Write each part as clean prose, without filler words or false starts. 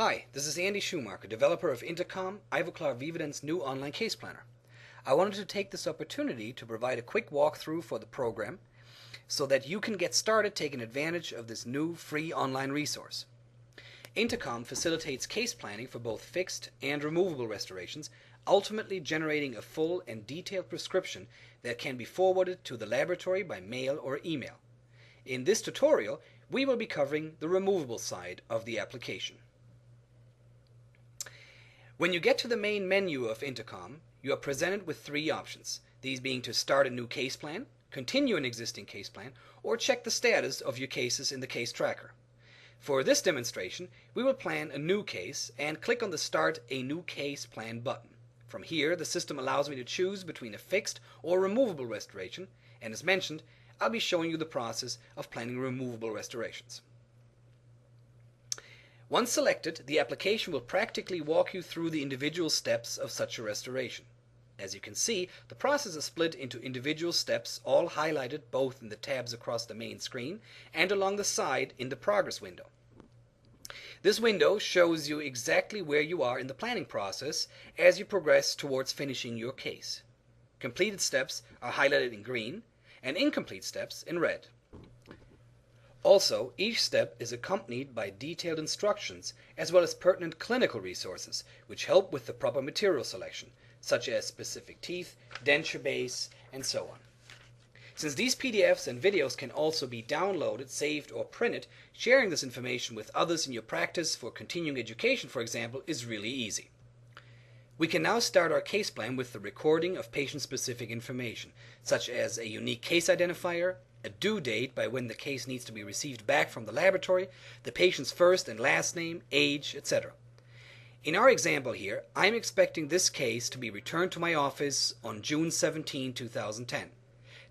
Hi, this is Andy Schumacher, developer of Intercom, Ivoclar Vivident's new online case planner. I wanted to take this opportunity to provide a quick walkthrough for the program so that you can get started taking advantage of this new free online resource. Intercom facilitates case planning for both fixed and removable restorations, ultimately generating a full and detailed prescription that can be forwarded to the laboratory by mail or email. In this tutorial, we will be covering the removable side of the application. When you get to the main menu of Intercom, you are presented with three options, these being to start a new case plan, continue an existing case plan, or check the status of your cases in the case tracker. For this demonstration, we will plan a new case and click on the Start a New Case Plan button. From here, the system allows me to choose between a fixed or removable restoration, and as mentioned, I'll be showing you the process of planning removable restorations. Once selected, the application will practically walk you through the individual steps of such a restoration. As you can see, the process is split into individual steps, all highlighted both in the tabs across the main screen and along the side in the progress window. This window shows you exactly where you are in the planning process as you progress towards finishing your case. Completed steps are highlighted in green and incomplete steps in red. Also, each step is accompanied by detailed instructions as well as pertinent clinical resources which help with the proper material selection, such as specific teeth, denture base, and so on. Since these PDFs and videos can also be downloaded, saved, or printed, sharing this information with others in your practice for continuing education, for example, is really easy. We can now start our case plan with the recording of patient-specific information, such as a unique case identifier, a due date by when the case needs to be received back from the laboratory, the patient's first and last name, age, etc. In our example here, I'm expecting this case to be returned to my office on June 17, 2010.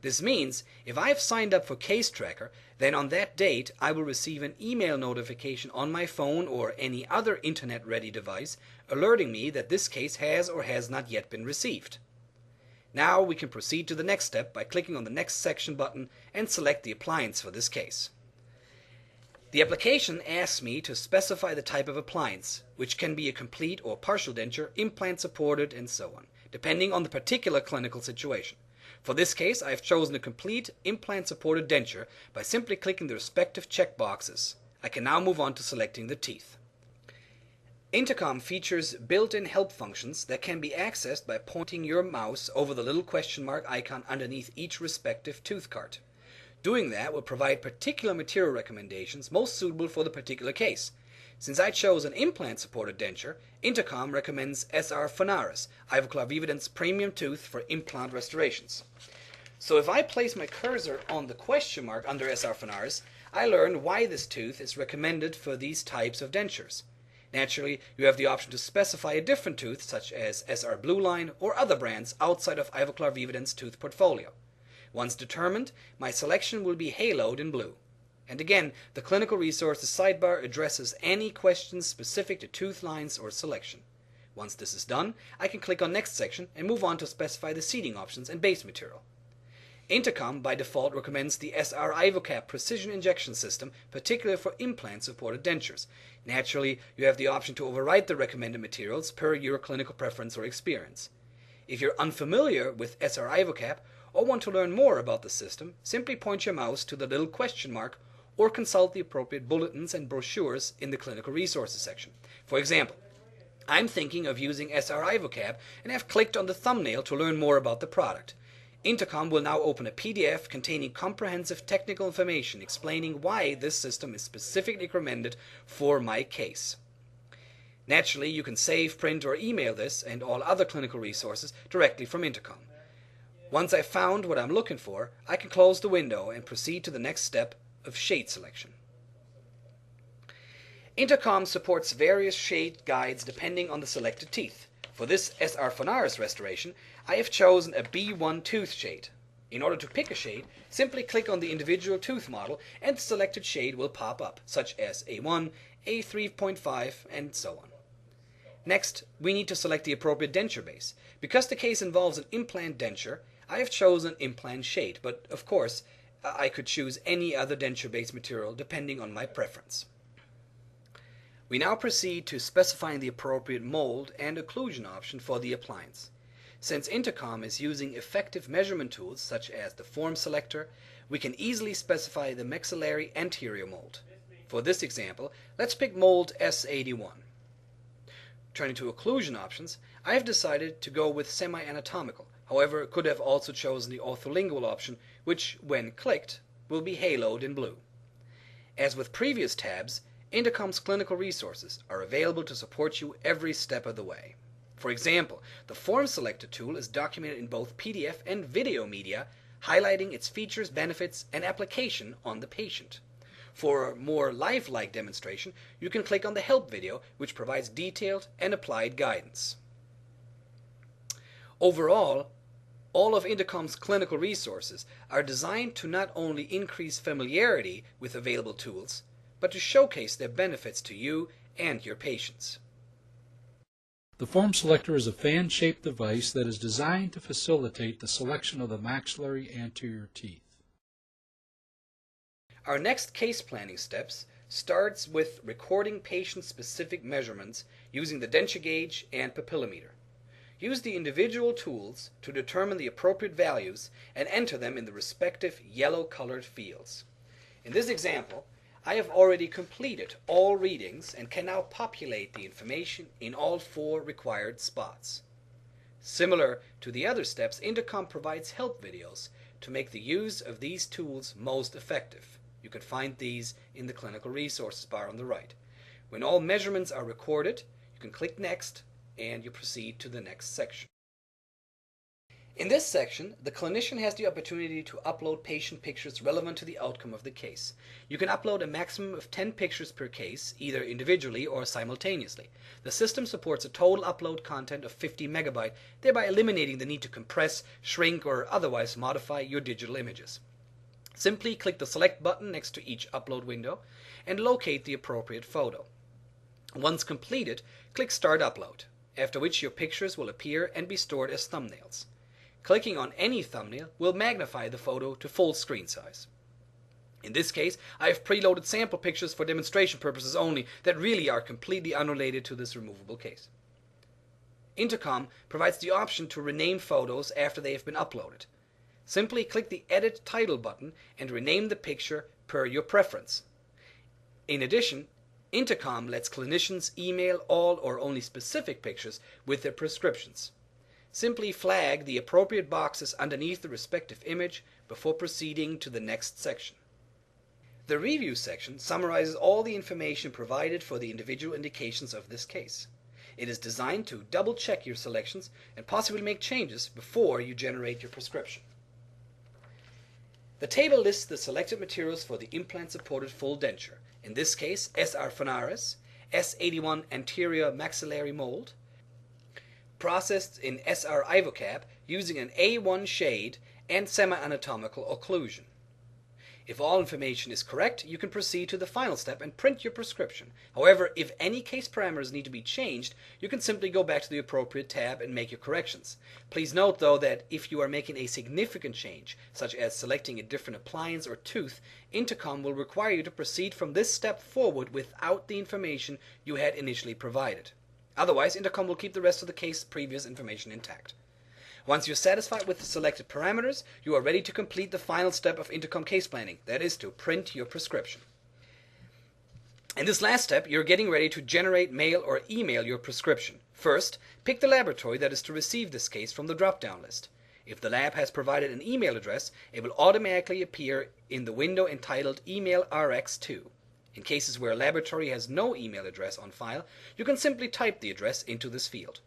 This means if I've signed up for Case Tracker, then on that date I will receive an email notification on my phone or any other internet-ready device alerting me that this case has or has not yet been received. Now we can proceed to the next step by clicking on the Next Section button and select the appliance for this case. The application asks me to specify the type of appliance, which can be a complete or partial denture, implant supported, and so on, depending on the particular clinical situation. For this case, I have chosen a complete implant supported denture by simply clicking the respective checkboxes. I can now move on to selecting the teeth. Intercom features built-in help functions that can be accessed by pointing your mouse over the little question mark icon underneath each respective tooth cart. Doing that will provide particular material recommendations most suitable for the particular case. Since I chose an implant-supported denture, Intercom recommends SR Phonaris, Ivoclar Vivident's premium tooth for implant restorations. So if I place my cursor on the question mark under SR Phonaris, I learn why this tooth is recommended for these types of dentures. Naturally, you have the option to specify a different tooth, such as SR Blue Line or other brands outside of Ivoclar Vivident's tooth portfolio. Once determined, my selection will be haloed in blue. And again, the Clinical Resources sidebar addresses any questions specific to tooth lines or selection. Once this is done, I can click on Next Section and move on to specify the seating options and base material. Intercom by default recommends the SR Ivocap Precision Injection System, particularly for implant-supported dentures. Naturally, you have the option to override the recommended materials per your clinical preference or experience. If you're unfamiliar with SR Ivocap or want to learn more about the system, simply point your mouse to the little question mark or consult the appropriate bulletins and brochures in the Clinical Resources section. For example, I'm thinking of using SR Ivocap and have clicked on the thumbnail to learn more about the product. Intercom will now open a PDF containing comprehensive technical information explaining why this system is specifically recommended for my case. Naturally, you can save, print, or email this and all other clinical resources directly from Intercom. Once I've found what I'm looking for, I can close the window and proceed to the next step of shade selection. Intercom supports various shade guides depending on the selected teeth. For this SR Phonaris restoration, I have chosen a B1 tooth shade. In order to pick a shade, simply click on the individual tooth model and the selected shade will pop up, such as A1, A3.5, and so on. Next, we need to select the appropriate denture base. Because the case involves an implant denture, I have chosen implant shade, but of course, I could choose any other denture base material depending on my preference. We now proceed to specifying the appropriate mold and occlusion option for the appliance. Since Intercom is using effective measurement tools such as the form selector, we can easily specify the maxillary anterior mold. For this example, let's pick mold S81. Turning to occlusion options, I have decided to go with semi-anatomical, however could have also chosen the ortholingual option, which, when clicked, will be haloed in blue. As with previous tabs, Intercom's clinical resources are available to support you every step of the way. For example, the Form Selector tool is documented in both PDF and video media, highlighting its features, benefits, and application on the patient. For a more lifelike demonstration, you can click on the Help video, which provides detailed and applied guidance. Overall, all of Intercom's clinical resources are designed to not only increase familiarity with available tools, but to showcase their benefits to you and your patients. The Form Selector is a fan-shaped device that is designed to facilitate the selection of the maxillary anterior teeth. Our next case planning steps starts with recording patient-specific measurements using the denture gauge and papillometer. Use the individual tools to determine the appropriate values and enter them in the respective yellow-colored fields. In this example, I have already completed all readings and can now populate the information in all 4 required spots. Similar to the other steps, Intercom provides help videos to make the use of these tools most effective. You can find these in the clinical resources bar on the right. When all measurements are recorded, you can click Next and you proceed to the next section. In this section, the clinician has the opportunity to upload patient pictures relevant to the outcome of the case. You can upload a maximum of 10 pictures per case, either individually or simultaneously. The system supports a total upload content of 50 megabytes, thereby eliminating the need to compress, shrink, or otherwise modify your digital images. Simply click the Select button next to each upload window and locate the appropriate photo. Once completed, click Start Upload, after which your pictures will appear and be stored as thumbnails. Clicking on any thumbnail will magnify the photo to full screen size. In this case, I have preloaded sample pictures for demonstration purposes only that really are completely unrelated to this removable case. Intercom provides the option to rename photos after they have been uploaded. Simply click the Edit Title button and rename the picture per your preference. In addition, Intercom lets clinicians email all or only specific pictures with their prescriptions. Simply flag the appropriate boxes underneath the respective image before proceeding to the next section. The Review section summarizes all the information provided for the individual indications of this case. It is designed to double-check your selections and possibly make changes before you generate your prescription. The table lists the selected materials for the implant-supported full denture, in this case SR Phonaris, S81 anterior maxillary mold, processed in SR Ivocap using an A1 shade and semi-anatomical occlusion. If all information is correct, you can proceed to the final step and print your prescription. However, if any case parameters need to be changed, you can simply go back to the appropriate tab and make your corrections. Please note, though, that if you are making a significant change, such as selecting a different appliance or tooth, Intercom will require you to proceed from this step forward without the information you had initially provided. Otherwise, Intercom will keep the rest of the case's previous information intact. Once you're satisfied with the selected parameters, you are ready to complete the final step of Intercom case planning, that is to print your prescription. In this last step, you're getting ready to generate, mail, or email your prescription. First, pick the laboratory that is to receive this case from the drop-down list. If the lab has provided an email address, it will automatically appear in the window entitled Email RX2. In cases where a laboratory has no email address on file, you can simply type the address into this field.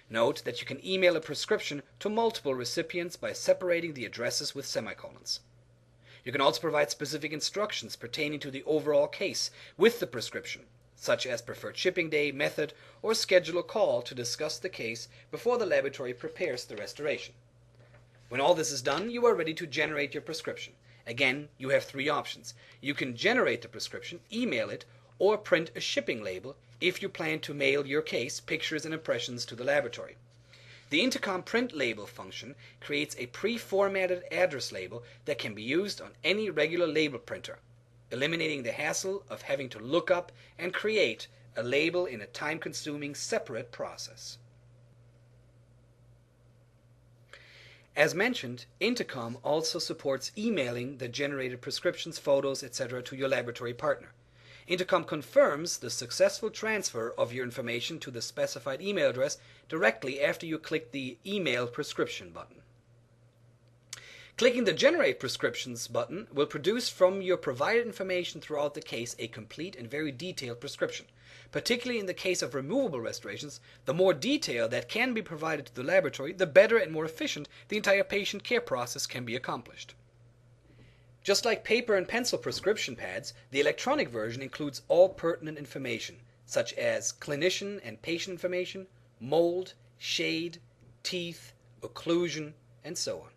Note that you can email a prescription to multiple recipients by separating the addresses with semicolons. You can also provide specific instructions pertaining to the overall case with the prescription, such as preferred shipping day, method, or schedule a call to discuss the case before the laboratory prepares the restoration. When all this is done, you are ready to generate your prescription. Again, you have 3 options. You can generate the prescription, email it, or print a shipping label if you plan to mail your case, pictures, and impressions to the laboratory. The Intercom print label function creates a pre-formatted address label that can be used on any regular label printer, eliminating the hassle of having to look up and create a label in a time-consuming separate process. As mentioned, Intercom also supports emailing the generated prescriptions, photos, etc. to your laboratory partner. Intercom confirms the successful transfer of your information to the specified email address directly after you click the Email Prescription button. Clicking the Generate Prescriptions button will produce from your provided information throughout the case a complete and very detailed prescription. Particularly in the case of removable restorations, the more detail that can be provided to the laboratory, the better and more efficient the entire patient care process can be accomplished. Just like paper and pencil prescription pads, the electronic version includes all pertinent information, such as clinician and patient information, mold, shade, teeth, occlusion, and so on.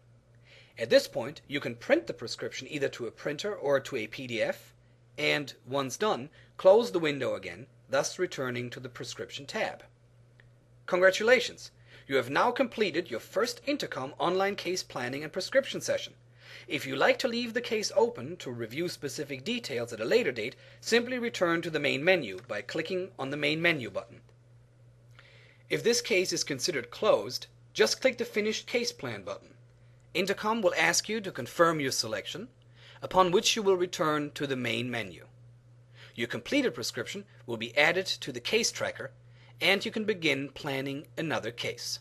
At this point, you can print the prescription either to a printer or to a PDF, and once done, close the window again, thus returning to the Prescription tab. Congratulations! You have now completed your first Intercom online case planning and prescription session. If you like to leave the case open to review specific details at a later date, simply return to the main menu by clicking on the main menu button. If this case is considered closed, just click the Finish Case Plan button. Intercom will ask you to confirm your selection, upon which you will return to the main menu. Your completed prescription will be added to the case tracker, and you can begin planning another case.